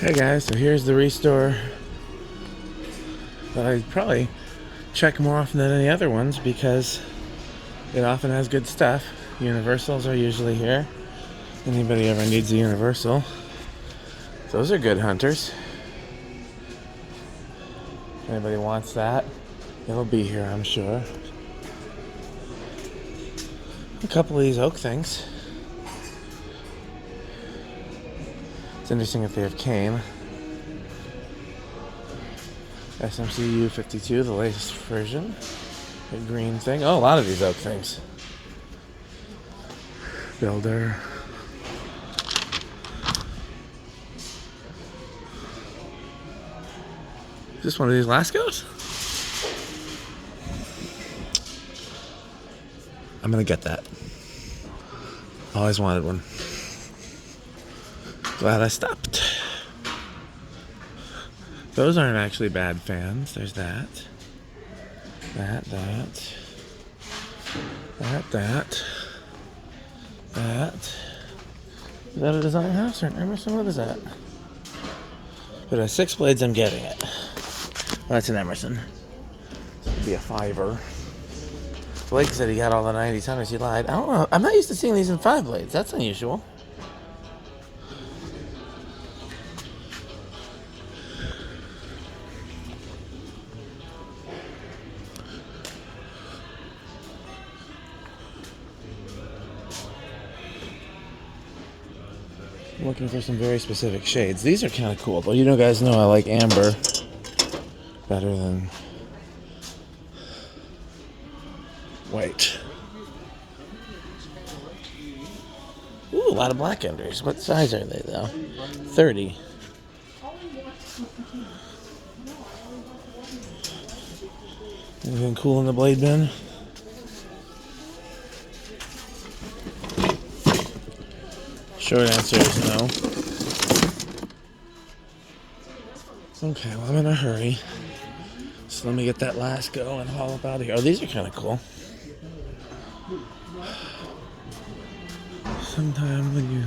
Hey guys, so here's the restore that I probably check more often than any other ones because it often has good stuff. Universals are usually here. Anybody ever needs a universal, those are good hunters. If anybody wants that, it'll be here, I'm sure. A couple of these oak things. It's interesting if they have cane. SMCU 52, the latest version. The green thing. Oh, a lot of these oak things. Builder. Is this one of these Lascos? I'm gonna get that. Always wanted one. Glad I stopped. Those aren't actually bad fans. There's that. That. Is that a design house or an Emerson? What is that? But at 6 blades, I'm getting it. Well, that's an Emerson. It'd be a $5. Blake said he got all the 90s hunters. He lied. I don't know. I'm not used to seeing these in 5 blades. That's unusual. I'm looking for some very specific shades. These are kind of cool, but you guys know I like amber better than white. Ooh, a lot of black embers. What size are they, though? 30. Anything cool in the blade bin? Short answer is no. Okay, well, I'm in a hurry. So let me get that last go and haul up out of here. Oh, these are kind of cool. Sometime when you